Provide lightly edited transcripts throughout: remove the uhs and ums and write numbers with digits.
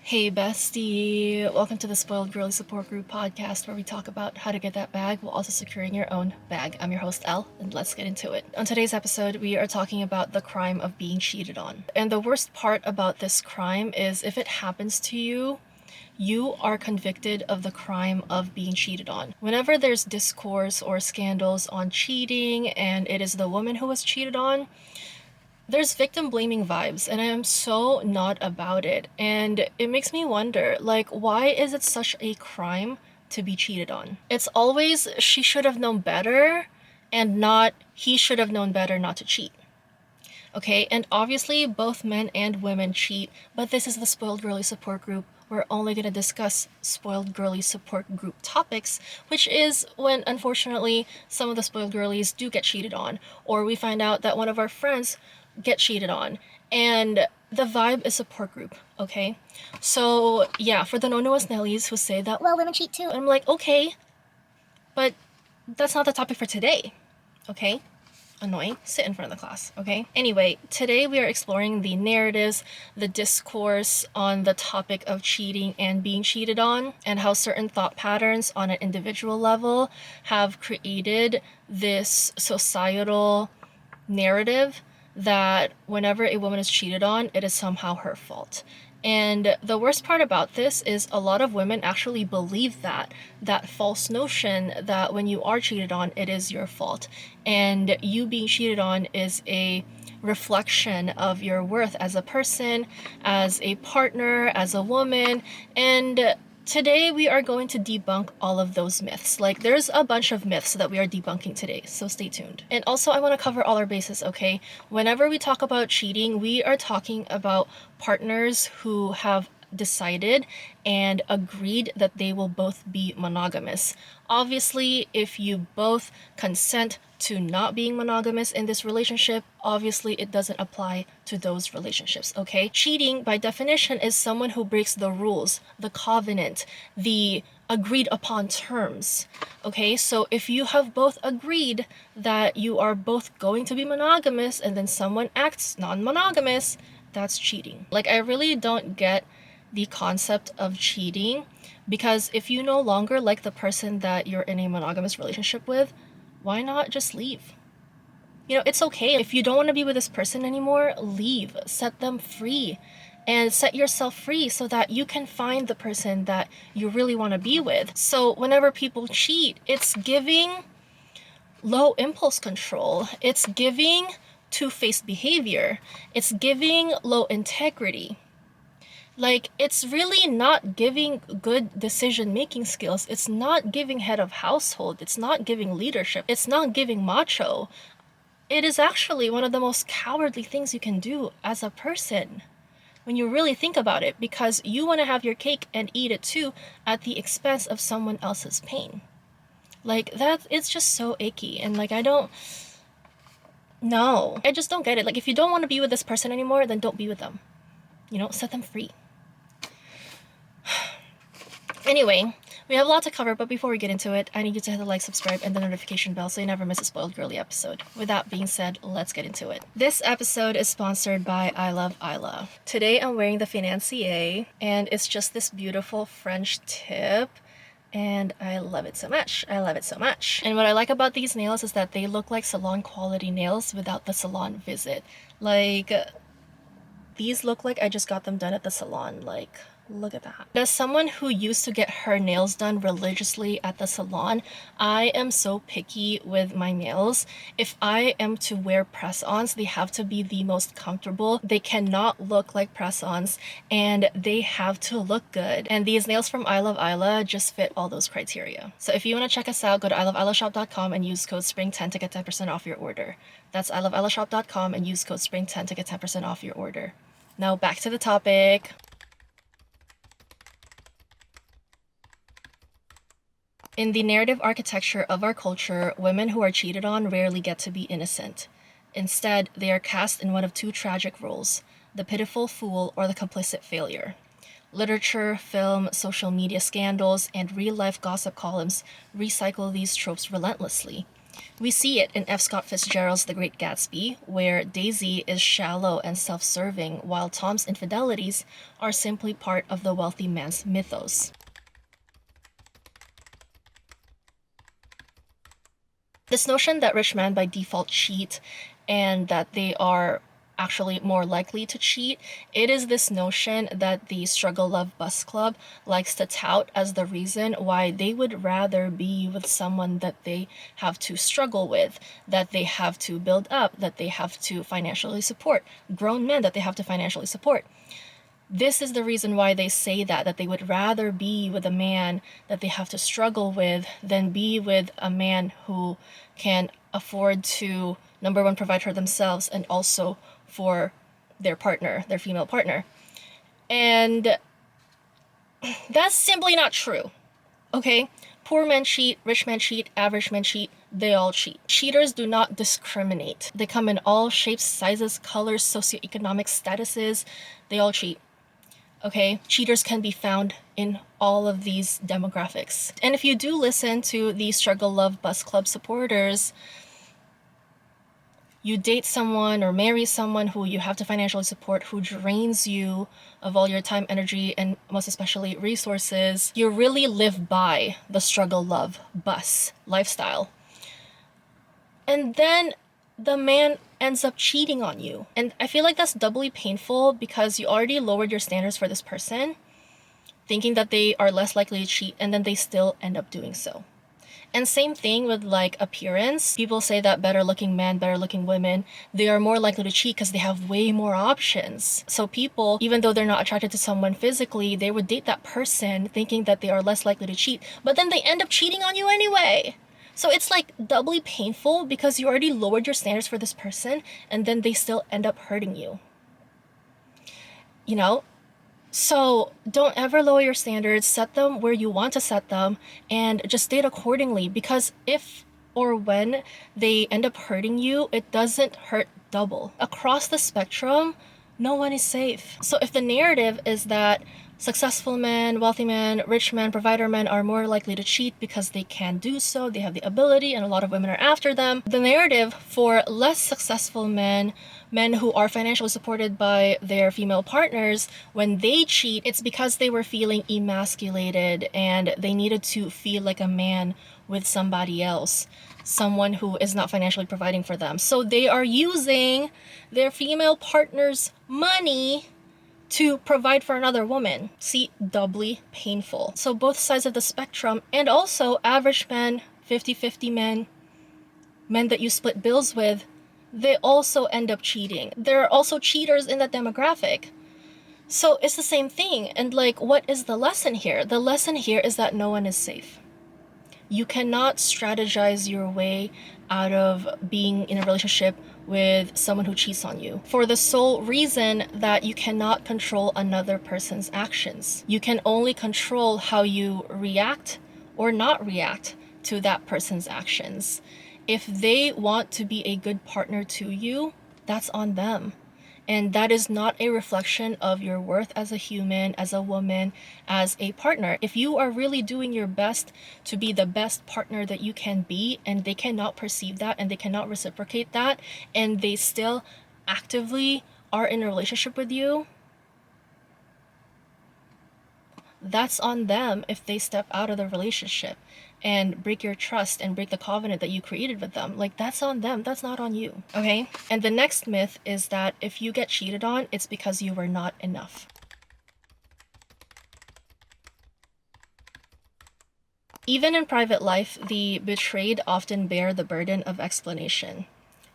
Hey bestie, welcome to the Spoiled Girly Support Group podcast where we talk about how to get that bag while also securing your own bag. I'm your host Elle, and let's get into it. On today's episode, we are talking about the crime of being cheated on. And the worst part about this crime is if it happens to you, you are convicted of the crime of being cheated on. Whenever there's discourse or scandals on cheating and it is the woman who was cheated on, there's victim blaming vibes, and I am so not about it. And it makes me wonder, why is it such a crime to be cheated on? It's always she should have known better and not he should have known better not to cheat. Okay, and obviously both men and women cheat, but this is the Spoiled Girly Support Group. We're only going to discuss Spoiled Girly Support Group topics, which is when, unfortunately, some of the Spoiled Girlies do get cheated on, or we find out that one of our friends get cheated on, and the vibe is support group, okay? So, yeah, for the no-no Nellies who say that, well, women cheat too, I'm like, okay, but that's not the topic for today, okay? Annoying. Sit in front of the class, okay? Anyway, today we are exploring the narratives, the discourse on the topic of cheating and being cheated on, and how certain thought patterns on an individual level have created this societal narrative that whenever a woman is cheated on, it is somehow her fault. And the worst part about this is a lot of women actually believe that false notion that when you are cheated on, it is your fault. And you being cheated on is a reflection of your worth as a person, as a partner, as a woman. And today we are going to debunk all of those myths. There's a bunch of myths that we are debunking today, so stay tuned. And also I want to cover all our bases, okay? Whenever we talk about cheating, we are talking about partners who have decided and agreed that they will both be monogamous. Obviously, if you both consent to not being monogamous in this relationship, obviously it doesn't apply to those relationships, okay? Cheating, by definition, is someone who breaks the rules, the covenant, the agreed upon terms, okay? So if you have both agreed that you are both going to be monogamous and then someone acts non-monogamous, that's cheating. I really don't get the concept of cheating, because if you no longer like the person that you're in a monogamous relationship with, why not just leave? It's okay. If you don't want to be with this person anymore, leave. Set them free. And set yourself free so that you can find the person that you really want to be with. So whenever people cheat, it's giving low impulse control. It's giving two-faced behavior. It's giving low integrity. It's really not giving good decision-making skills. It's not giving head of household. It's not giving leadership. It's not giving macho. It is actually one of the most cowardly things you can do as a person when you really think about it, because you want to have your cake and eat it too at the expense of someone else's pain. It's just so icky, and I just don't get it. If you don't want to be with this person anymore, then don't be with them. Set them free. Anyway, we have a lot to cover, but before we get into it, I need you to hit the like, subscribe, and the notification bell so you never miss a Spoiled Girly episode. With that being said, let's get into it. This episode is sponsored by I Love Isla. Today I'm wearing the Financier, and it's just this beautiful French tip, and I love it so much. I love it so much. And what I like about these nails is that they look like salon quality nails without the salon visit. These look like I just got them done at the salon. Look at that. As someone who used to get her nails done religiously at the salon, I am so picky with my nails. If I am to wear press-ons, they have to be the most comfortable. They cannot look like press-ons, and they have to look good. And these nails from I Love Isla just fit all those criteria. So if you want to check us out, go to iloveilashop.com and use code SPRING10 to get 10% off your order. That's iloveilashop.com and use code SPRING10 to get 10% off your order. Now back to the topic. In the narrative architecture of our culture, women who are cheated on rarely get to be innocent. Instead, they are cast in one of two tragic roles: the pitiful fool or the complicit failure. Literature, film, social media scandals, and real-life gossip columns recycle these tropes relentlessly. We see it in F. Scott Fitzgerald's The Great Gatsby, where Daisy is shallow and self-serving, while Tom's infidelities are simply part of the wealthy man's mythos. This notion that rich men by default cheat and that they are actually more likely to cheat, it is this notion that the Struggle Love Bus Club likes to tout as the reason why they would rather be with someone that they have to struggle with, that they have to build up, that they have to financially support, grown men that they have to financially support. This is the reason why they say that they would rather be with a man that they have to struggle with than be with a man who can afford to, number one, provide for themselves and also for their partner, their female partner. And that's simply not true, okay? Poor men cheat, rich men cheat, average men cheat, they all cheat. Cheaters do not discriminate. They come in all shapes, sizes, colors, socioeconomic statuses, they all cheat. Okay, cheaters can be found in all of these demographics. And if you do listen to the Struggle Love Bus Club supporters, you date someone or marry someone who you have to financially support, who drains you of all your time, energy, and most especially resources, you really live by the Struggle Love Bus lifestyle. And then the man ends up cheating on you. And I feel like that's doubly painful because you already lowered your standards for this person, thinking that they are less likely to cheat, and then they still end up doing so. And same thing with like appearance. People say that better looking men, better looking women, they are more likely to cheat because they have way more options. So people, even though they're not attracted to someone physically, they would date that person thinking that they are less likely to cheat, but then they end up cheating on you anyway. So it's like doubly painful because you already lowered your standards for this person and then they still end up hurting you. You know? So don't ever lower your standards, set them where you want to set them, and just date accordingly, because if or when they end up hurting you, it doesn't hurt double. Across the spectrum, no one is safe. So if the narrative is that successful men, wealthy men, rich men, provider men are more likely to cheat because they can do so, they have the ability, and a lot of women are after them, the narrative for less successful men, men who are financially supported by their female partners, when they cheat, it's because they were feeling emasculated and they needed to feel like a man with somebody else, someone who is not financially providing for them. So they are using their female partner's money to provide for another woman. See, doubly painful. So both sides of the spectrum, and also average men, 50-50 men, men that you split bills with, they also end up cheating. There are also cheaters in that demographic. So it's the same thing. And like, what is the lesson here? The lesson here is that no one is safe. You cannot strategize your way out of being in a relationship with someone who cheats on you for the sole reason that you cannot control another person's actions. You can only control how you react or not react to that person's actions. If they want to be a good partner to you, that's on them. And that is not a reflection of your worth as a human, as a woman, as a partner. If you are really doing your best to be the best partner that you can be, and they cannot perceive that and they cannot reciprocate that, and they still actively are in a relationship with you, that's on them if they step out of the relationship and break your trust and break the covenant that you created with them. Like, that's on them, that's not on you, okay? And the next myth is that if you get cheated on, it's because you were not enough. Even in private life, the betrayed often bear the burden of explanation.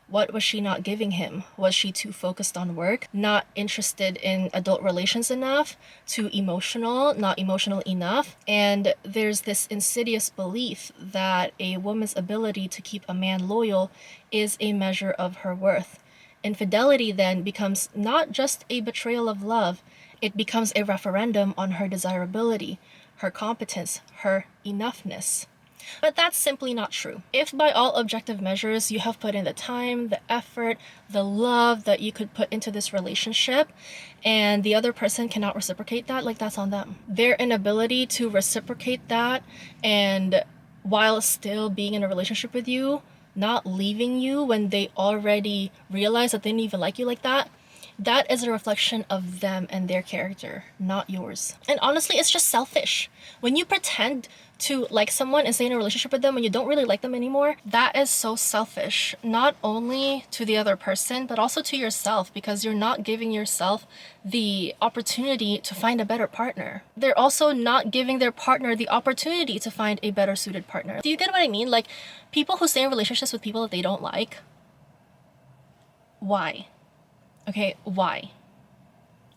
What was she not giving him? Was she too focused on work? Not interested in adult relations enough? Too emotional? Not emotional enough? And there's this insidious belief that a woman's ability to keep a man loyal is a measure of her worth. Infidelity then becomes not just a betrayal of love, it becomes a referendum on her desirability, her competence, her enoughness. But that's simply not true. If by all objective measures you have put in the time, the effort, the love that you could put into this relationship, and the other person cannot reciprocate that, like, that's on them. Their inability to reciprocate that, and while still being in a relationship with you, not leaving you when they already realize that they didn't even like you like that, that is a reflection of them and their character, not yours. And honestly, it's just selfish. When you pretend to like someone and stay in a relationship with them when you don't really like them anymore, that is so selfish. Not only to the other person, but also to yourself, because you're not giving yourself the opportunity to find a better partner. They're also not giving their partner the opportunity to find a better suited partner. Do you get what I mean? Like, people who stay in relationships with people that they don't like, why? Okay, why?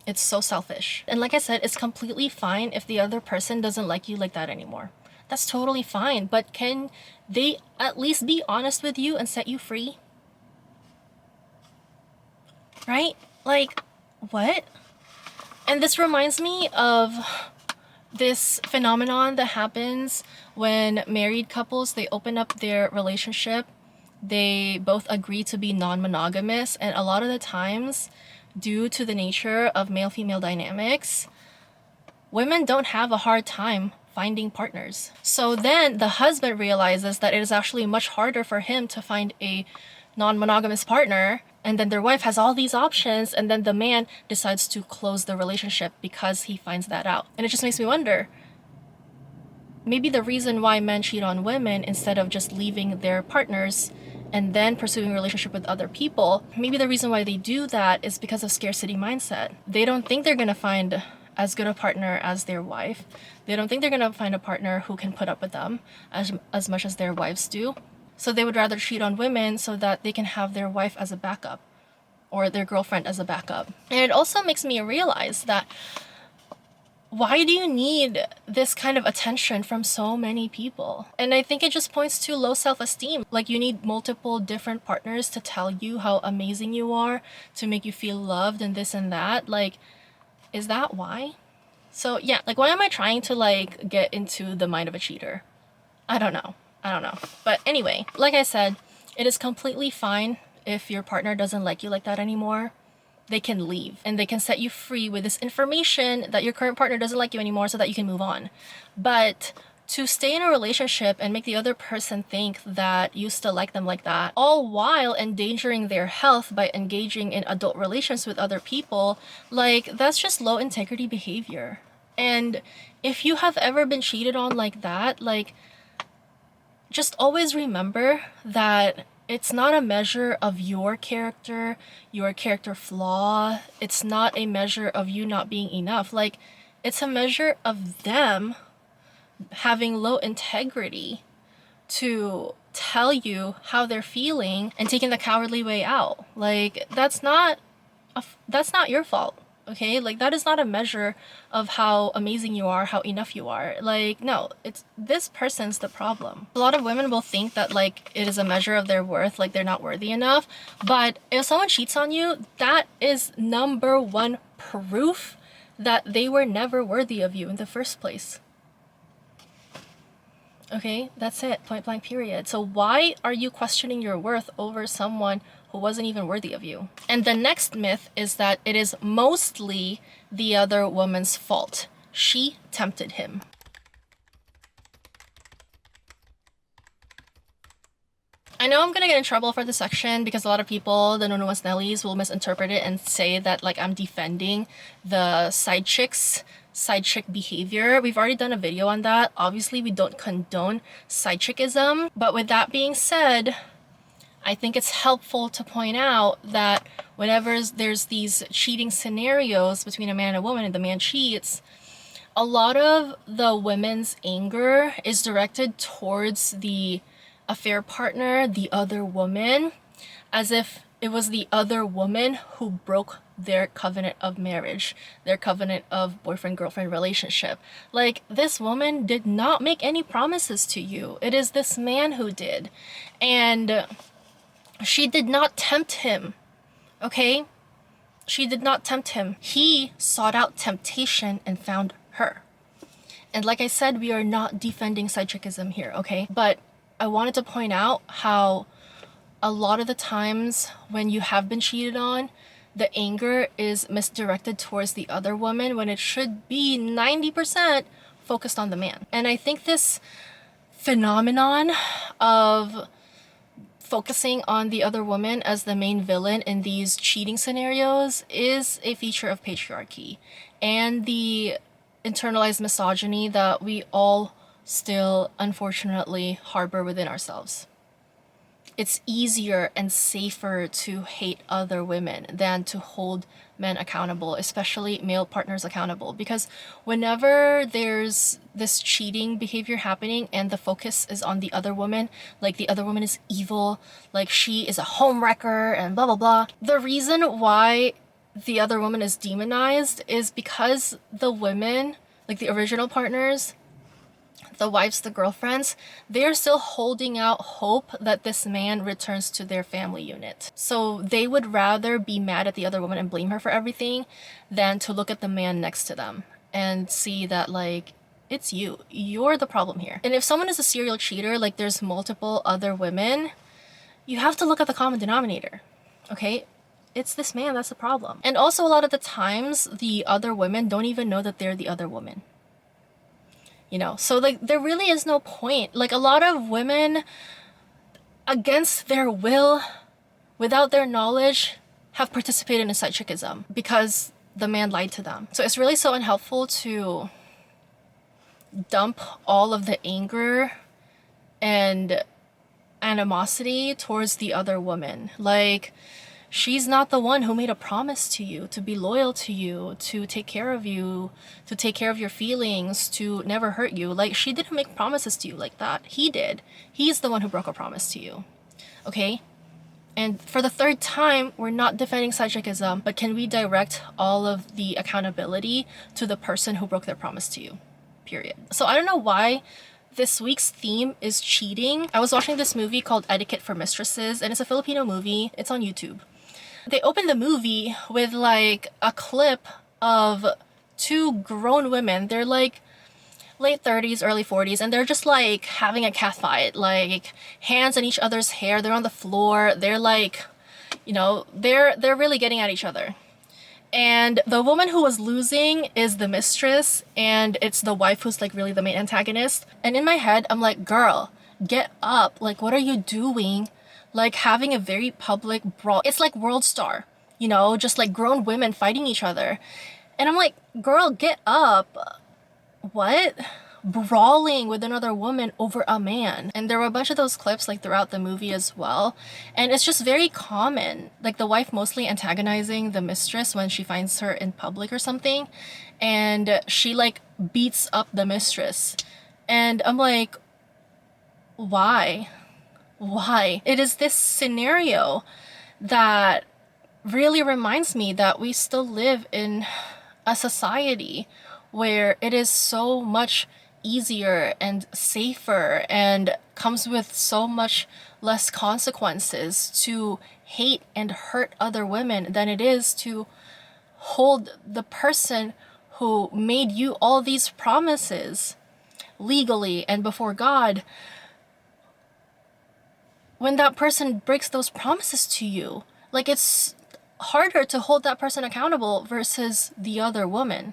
It's so selfish. And like I said, it's completely fine if the other person doesn't like you like that anymore. That's totally fine. But can they at least be honest with you and set you free? Right? Like, what? And this reminds me of this phenomenon that happens when married couples, they open up their relationship. They both agree to be non-monogamous, and a lot of the times, due to the nature of male-female dynamics, women don't have a hard time finding partners. So then the husband realizes that it is actually much harder for him to find a non-monogamous partner, and then their wife has all these options, and then the man decides to close the relationship because he finds that out. And it just makes me wonder, maybe the reason why men cheat on women instead of just leaving their partners and then pursuing a relationship with other people, maybe the reason why they do that is because of scarcity mindset. They don't think they're gonna find as good a partner as their wife. They don't think they're gonna find a partner who can put up with them as much as their wives do. So they would rather cheat on women so that they can have their wife as a backup or their girlfriend as a backup. And it also makes me realize that, why do you need this kind of attention from so many people? And I think it just points to low self-esteem. Like, you need multiple different partners to tell you how amazing you are, to make you feel loved and this and that. Like, is that why? So yeah, like, why am I trying to like get into the mind of a cheater? I don't know. But anyway, like I said, it is completely fine if your partner doesn't like you like that anymore. They can leave and they can set you free with this information that your current partner doesn't like you anymore so that you can move on. But to stay in a relationship and make the other person think that you still like them like that, all while endangering their health by engaging in adult relations with other people, like, that's just low integrity behavior. And if you have ever been cheated on like that, like, just always remember that it's not a measure of your character flaw. It's not a measure of you not being enough. Like, it's a measure of them having low integrity to tell you how they're feeling and taking the cowardly way out. Like, that's not your fault. Okay, like, that is not a measure of how amazing you are, how enough you are. Like, no, it's this person's the problem. A lot of women will think that like it is a measure of their worth, like they're not worthy enough. But if someone cheats on you, that is number one proof that they were never worthy of you in the first place. Okay, that's it, point blank period. So why are you questioning your worth over someone who wasn't even worthy of you? And the next myth is that it is mostly the other woman's fault. She tempted him. I know I'm gonna get in trouble for this section because a lot of people, the no-no-ones Nellies, will misinterpret it and say that like I'm defending the side chick behavior. We've already done a video on that. Obviously, we don't condone side chickism. But with that being said, I think it's helpful to point out that whenever there's these cheating scenarios between a man and a woman and the man cheats, a lot of the women's anger is directed towards the affair partner, the other woman, as if it was the other woman who broke their covenant of marriage, their covenant of boyfriend-girlfriend relationship. Like, this woman did not make any promises to you. It is this man who did. And she did not tempt him, okay? She did not tempt him. He sought out temptation and found her. And like I said, we are not defending side chickism here, okay? But I wanted to point out how a lot of the times when you have been cheated on, the anger is misdirected towards the other woman when it should be 90% focused on the man. And I think this phenomenon of focusing on the other woman as the main villain in these cheating scenarios is a feature of patriarchy and the internalized misogyny that we all still unfortunately harbor within ourselves. It's easier and safer to hate other women than to hold men accountable, especially male partners accountable. Because whenever there's this cheating behavior happening and the focus is on the other woman, like the other woman is evil, like she is a homewrecker and blah, blah, blah. The reason why the other woman is demonized is because the women, like the original partners, the wives, the girlfriends, they're still holding out hope that this man returns to their family unit. So they would rather be mad at the other woman and blame her for everything than to look at the man next to them and see that, like, it's you. You're the problem here. And if someone is a serial cheater, like there's multiple other women, you have to look at the common denominator, okay? It's this man that's the problem. And also a lot of the times, the other women don't even know that they're the other woman. You know, so like there really is no point. Like a lot of women, against their will, without their knowledge, have participated in side chickism because the man lied to them. So it's really so unhelpful to dump all of the anger and animosity towards the other woman. Like, she's not the one who made a promise to you to be loyal to you, to take care of you, to take care of your feelings, to never hurt you. Like, she didn't make promises to you like that. He did. He's the one who broke a promise to you. Okay? And for the third time, we're not defending side-chickism, but can we direct all of the accountability to the person who broke their promise to you? Period. So I don't know why this week's theme is cheating. I was watching this movie called Etiquette for Mistresses, and it's a Filipino movie. It's on YouTube. They opened the movie with like a clip of two grown women. They're like late 30s, early 40s, and they're just like having a cat fight, like hands in each other's hair. They're on the floor. They're like, you know, they're really getting at each other. And the woman who was losing is the mistress, and it's the wife who's like really the main antagonist. And in my head, I'm like, girl, get up. Like, what are you doing? Like having a very public brawl. It's like World Star, you know, just like grown women fighting each other. And I'm like, girl, get up. What? Brawling with another woman over a man. And there were a bunch of those clips like throughout the movie as well. And it's just very common. Like the wife mostly antagonizing the mistress when she finds her in public or something. And she like beats up the mistress. And I'm like, why? Why? It is this scenario that really reminds me that we still live in a society where it is so much easier and safer and comes with so much less consequences to hate and hurt other women than it is to hold the person who made you all these promises legally and before God. When that person breaks those promises to you, like it's harder to hold that person accountable versus the other woman.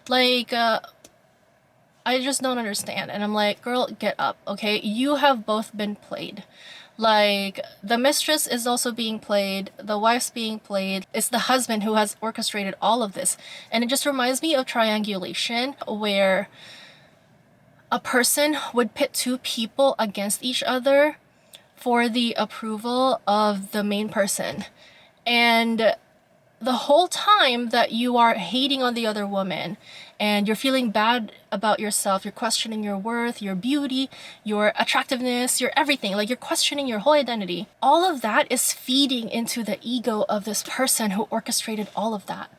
Like, I just don't understand. And I'm like, girl, get up, okay? You have both been played. Like, the mistress is also being played, the wife's being played. It's the husband who has orchestrated all of this. And it just reminds me of triangulation, where a person would pit two people against each other for the approval of the main person. And the whole time that you are hating on the other woman and you're feeling bad about yourself, you're questioning your worth, your beauty, your attractiveness, your everything, like you're questioning your whole identity. All of that is feeding into the ego of this person who orchestrated all of that.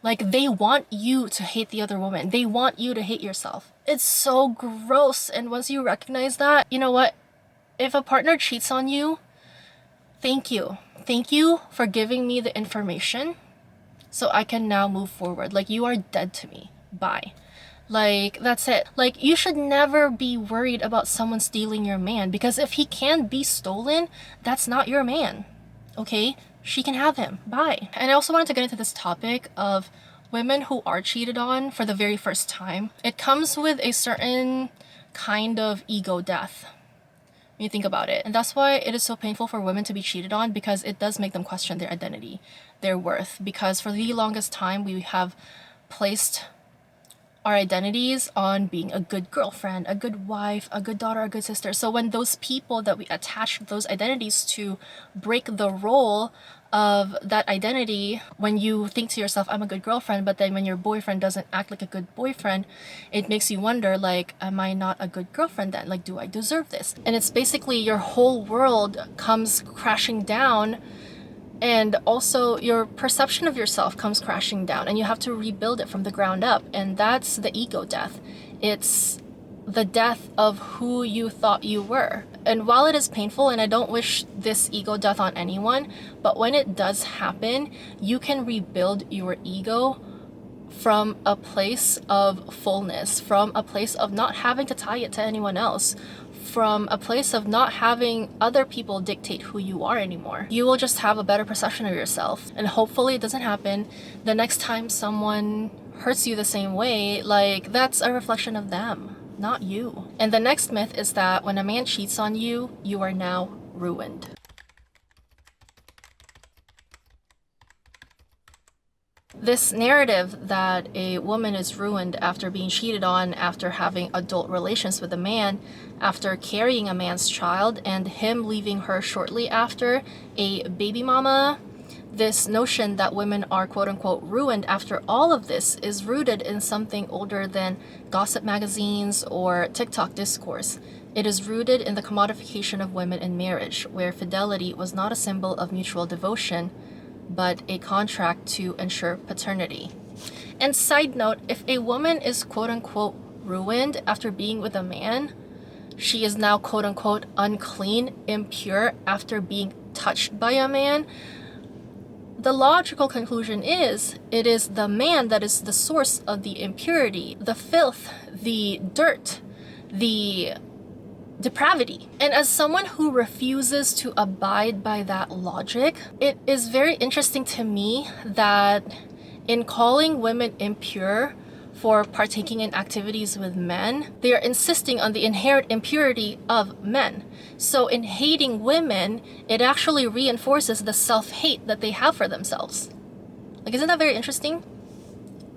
Like, they want you to hate the other woman. They want you to hate yourself. It's so gross. And once you recognize that, you know what? If a partner cheats on you, thank you. Thank you for giving me the information so I can now move forward. Like, you are dead to me. Bye. Like, that's it. Like, you should never be worried about someone stealing your man, because if he can be stolen, that's not your man. Okay? She can have him. Bye. And I also wanted to get into this topic of women who are cheated on for the very first time. It comes with a certain kind of ego death, when you think about it. And that's why it is so painful for women to be cheated on, because it does make them question their identity, their worth. Because for the longest time, we have placed our identities on being a good girlfriend, a good wife, a good daughter, a good sister. So when those people that we attach those identities to break the role of that identity, when you think to yourself, I'm a good girlfriend, but then when your boyfriend doesn't act like a good boyfriend, it makes you wonder, like, am I not a good girlfriend then? Like, do I deserve this? And it's basically your whole world comes crashing down, and also your perception of yourself comes crashing down, and you have to rebuild it from the ground up. And that's the ego death. It's the death of who you thought you were. And while it is painful, and I don't wish this ego death on anyone, but when it does happen, you can rebuild your ego from a place of fullness, from a place of not having to tie it to anyone else, from a place of not having other people dictate who you are anymore. You will just have a better perception of yourself. And hopefully it doesn't happen the next time someone hurts you the same way. Like, that's a reflection of them, not you. And the next myth is that when a man cheats on you, you are now ruined. This narrative that a woman is ruined after being cheated on, after having adult relations with a man, after carrying a man's child, and him leaving her shortly after, a baby mama, this notion that women are quote-unquote ruined after all of this is rooted in something older than gossip magazines or TikTok discourse. It is rooted in the commodification of women in marriage, where fidelity was not a symbol of mutual devotion, but a contract to ensure paternity. And side note, if a woman is quote-unquote ruined after being with a man, she is now quote-unquote unclean, impure after being touched by a man, the logical conclusion is, it is the man that is the source of the impurity, the filth, the dirt, the depravity. And as someone who refuses to abide by that logic, it is very interesting to me that in calling women impure for partaking in activities with men, they are insisting on the inherent impurity of men. So in hating women, it actually reinforces the self-hate that they have for themselves. Like, isn't that very interesting?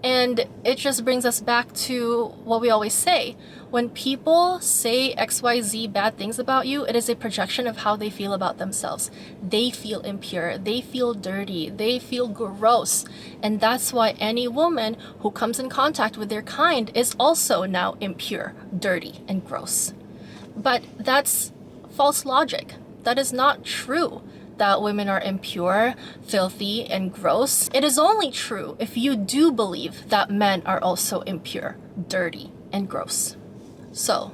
And it just brings us back to what we always say. When people say XYZ bad things about you, it is a projection of how they feel about themselves. They feel impure, they feel dirty, they feel gross. And that's why any woman who comes in contact with their kind is also now impure, dirty, and gross. But that's false logic. That is not true that women are impure, filthy, and gross. It is only true if you do believe that men are also impure, dirty, and gross. So,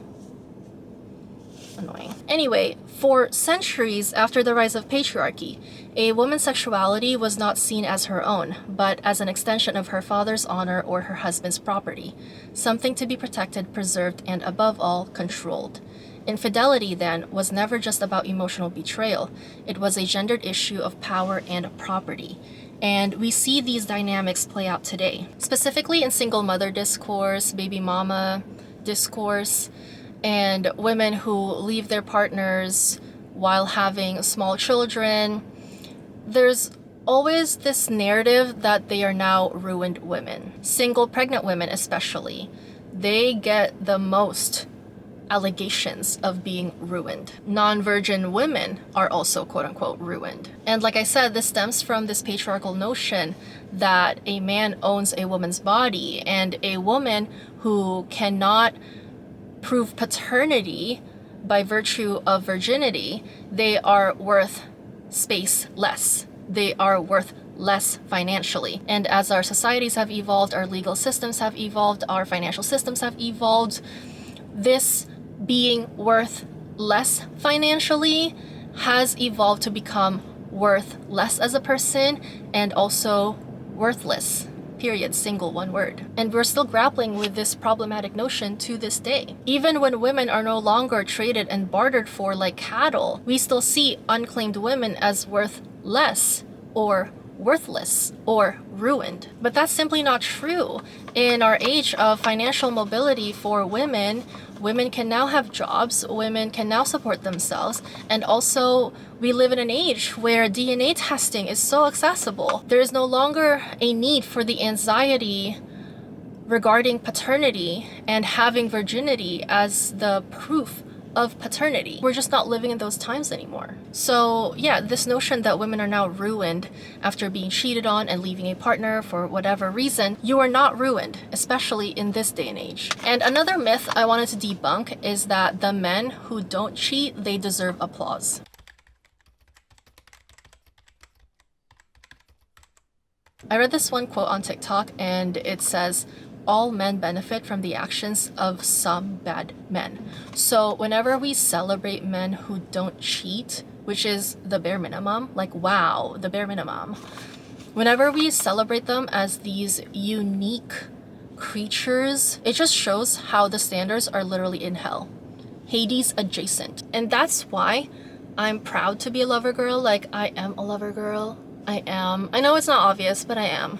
annoying. Anyway, for centuries after the rise of patriarchy, a woman's sexuality was not seen as her own, but as an extension of her father's honor or her husband's property, something to be protected, preserved, and above all, controlled. Infidelity, then, was never just about emotional betrayal. It was a gendered issue of power and property. And we see these dynamics play out today, specifically in single mother discourse, baby mama discourse, and women who leave their partners while having small children. There's always this narrative that they are now ruined women. Single pregnant women especially, they get the most allegations of being ruined. Non-virgin women are also quote-unquote ruined. And like I said, this stems from this patriarchal notion that a man owns a woman's body, and a woman who cannot prove paternity by virtue of virginity, they are worth space less. They are worth less financially. And as our societies have evolved, our legal systems have evolved, our financial systems have evolved, this being worth less financially has evolved to become worth less as a person, and also worthless. Period. Single, one word. And we're still grappling with this problematic notion to this day. Even when women are no longer traded and bartered for like cattle, we still see unclaimed women as worth less or worthless or ruined. But that's simply not true. In our age of financial mobility for women, women can now have jobs, women can now support themselves, and also we live in an age where DNA testing is so accessible. There is no longer a need for the anxiety regarding paternity and having virginity as the proof of paternity. We're just not living in those times anymore. So yeah, this notion that women are now ruined after being cheated on and leaving a partner for whatever reason, you are not ruined, especially in this day and age. And another myth I wanted to debunk is that the men who don't cheat, they deserve applause. I read this one quote on TikTok and it says, all men benefit from the actions of some bad men. So whenever we celebrate men who don't cheat, which is the bare minimum, like wow, the bare minimum. Whenever we celebrate them as these unique creatures, it just shows how the standards are literally in hell. Hades adjacent. And that's why I'm proud to be a lover girl. Like I am a lover girl. I know it's not obvious, but I am.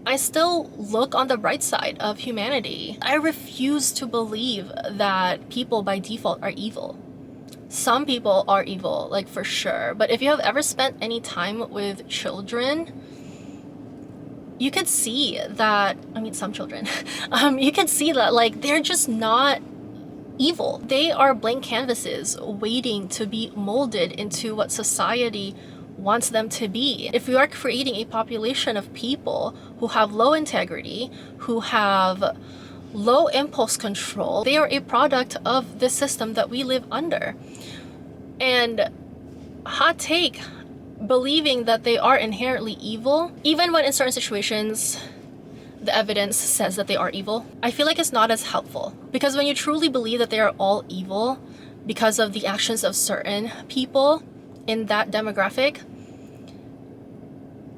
I still look on the bright side of humanity. I refuse to believe that people by default are evil. Some people are evil, like for sure. But if you have ever spent any time with children, you could see that, some children, you could see that like they're just not evil. They are blank canvases waiting to be molded into what society wants them to be. If we are creating a population of people who have low integrity, who have low impulse control, they are a product of the system that we live under. And hot take, believing that they are inherently evil, even when in certain situations the evidence says that they are evil, I feel like it's not as helpful. Because when you truly believe that they are all evil because of the actions of certain people in that demographic,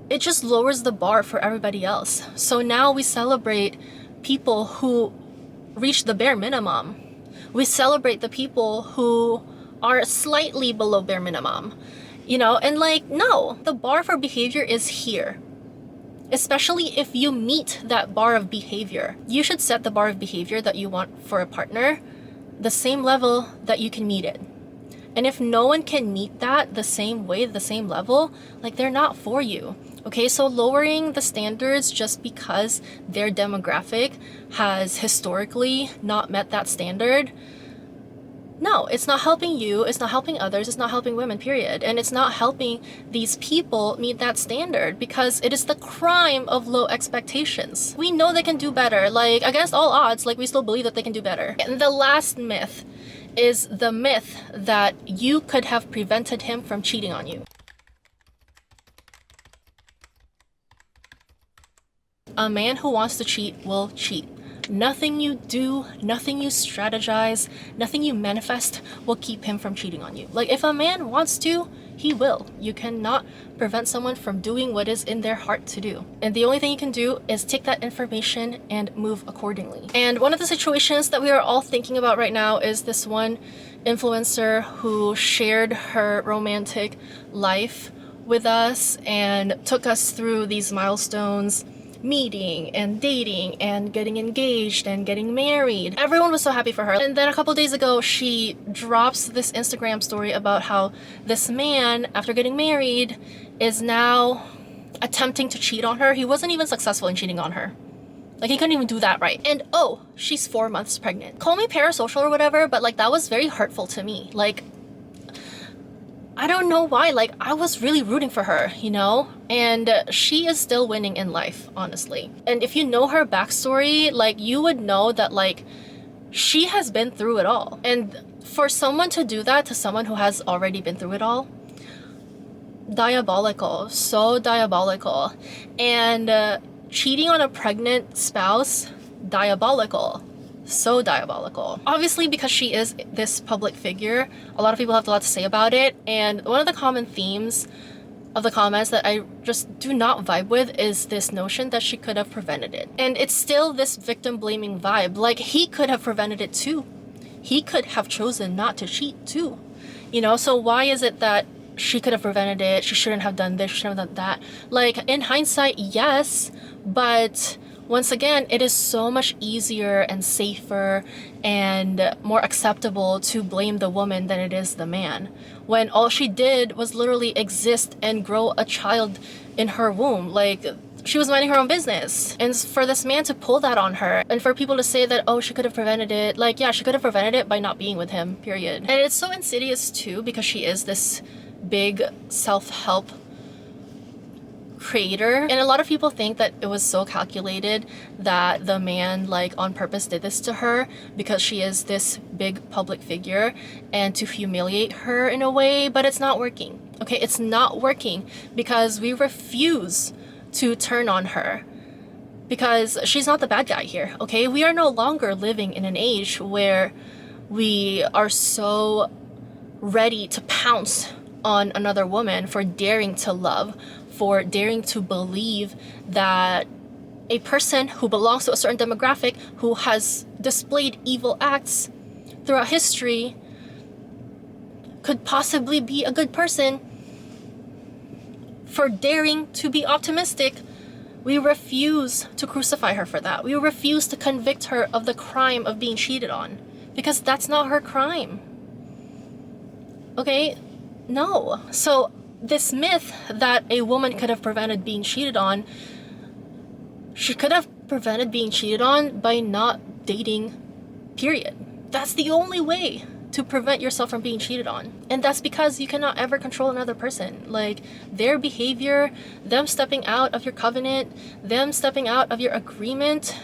it just lowers the bar for everybody else. So now we celebrate people who reach the bare minimum. We celebrate the people who are slightly below bare minimum, and like, no, the bar for behavior is here. Especially if you meet that bar of behavior. You should set the bar of behavior that you want for a partner the same level that you can meet it. And if no one can meet that the same way, the same level, like they're not for you. Okay, so lowering the standards just because their demographic has historically not met that standard, no, it's not helping you, it's not helping others, it's not helping women, period. And it's not helping these people meet that standard because it is the crime of low expectations. We know they can do better, like against all odds, like we still believe that they can do better. And the last myth is the myth that you could have prevented him from cheating on you. A man who wants to cheat will cheat. Nothing you do, nothing you strategize, nothing you manifest will keep him from cheating on you. Like if a man wants to, he will. You cannot prevent someone from doing what is in their heart to do. And the only thing you can do is take that information and move accordingly. And one of the situations that we are all thinking about right now is this one influencer who shared her romantic life with us and took us through these milestones, meeting and dating and getting engaged and getting married. Everyone was so happy for her. And then a couple days ago, she drops this Instagram story about how this man, after getting married, is now attempting to cheat on her. He wasn't even successful in cheating on her. Like he couldn't even do that right. And oh, she's 4 months pregnant. Call me parasocial or whatever, but like that was very hurtful to me. Like, I don't know why, like I was really rooting for her, and she is still winning in life, honestly. And if you know her backstory, like you would know that like she has been through it all. And for someone to do that to someone who has already been through it all, diabolical, so diabolical. And cheating on a pregnant spouse, diabolical. So diabolical. Obviously, because she is this public figure, a lot of people have a lot to say about it. And one of the common themes of the comments that I just do not vibe with is this notion that she could have prevented it. And it's still this victim blaming vibe. Like he could have prevented it too. He could have chosen not to cheat too. So why is it that she could have prevented it, she shouldn't have done this, she shouldn't have done that. Like, in hindsight, yes, but once again, it is so much easier and safer and more acceptable to blame the woman than it is the man, when all she did was literally exist and grow a child in her womb. Like, she was minding her own business. And for this man to pull that on her, and for people to say that, oh, she could have prevented it, like, yeah, she could have prevented it by not being with him, period. And it's so insidious too, because she is this big self-help creator, and a lot of people think that it was so calculated that the man, like, on purpose did this to her because she is this big public figure and to humiliate her in a way. But it's not working. Okay, it's not working because we refuse to turn on her, because she's not the bad guy here. Okay, we are no longer living in an age where we are so ready to pounce on another woman for daring to love, for daring to believe that a person who belongs to a certain demographic, who has displayed evil acts throughout history, could possibly be a good person. For daring to be optimistic, we refuse to crucify her for that. We refuse to convict her of the crime of being cheated on, because that's not her crime. Okay? No. So this myth that a woman could have prevented being cheated on, she could have prevented being cheated on by not dating, period. That's the only way to prevent yourself from being cheated on. And that's because you cannot ever control another person. Like, their behavior, them stepping out of your covenant, them stepping out of your agreement,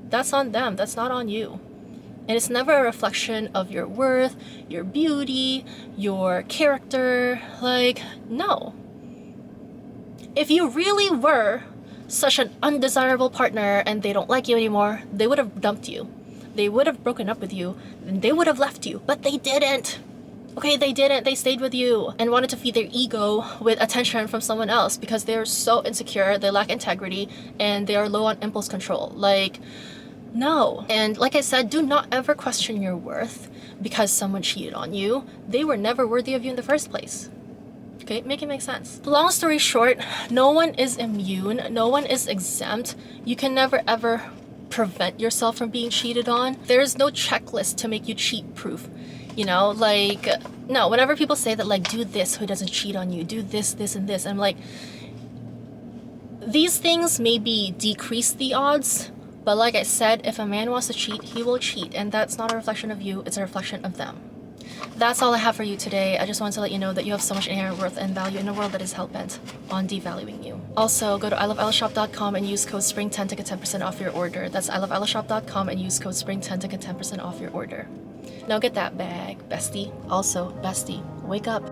that's on them. That's not on you. And it's never a reflection of your worth, your beauty, your character. Like, no. If you really were such an undesirable partner and they don't like you anymore, they would have dumped you. They would have broken up with you, and they would have left you, but they didn't. Okay, they didn't. They stayed with you and wanted to feed their ego with attention from someone else because they're so insecure, they lack integrity, and they are low on impulse control. Like, no. And like I said, do not ever question your worth because someone cheated on you. They were never worthy of you in the first place. Okay, make it make sense. Long story short, no one is immune. No one is exempt. You can never ever prevent yourself from being cheated on. There's no checklist to make you cheat proof. You know, like, no, whenever people say that, like, do this who doesn't cheat on you, do this, this, and this, I'm like, these things maybe decrease the odds, but like I said, if a man wants to cheat, he will cheat, and that's not a reflection of you, it's a reflection of them. That's all I have for you today. I just wanted to let you know that you have so much inherent worth and value in a world that is hell-bent on devaluing you. Also, go to iloveelleshop.com and use code SPRING10 to get 10% off your order. That's iloveelleshop.com and use code SPRING10 to get 10% off your order. Now get that bag, bestie. Also, bestie, wake up.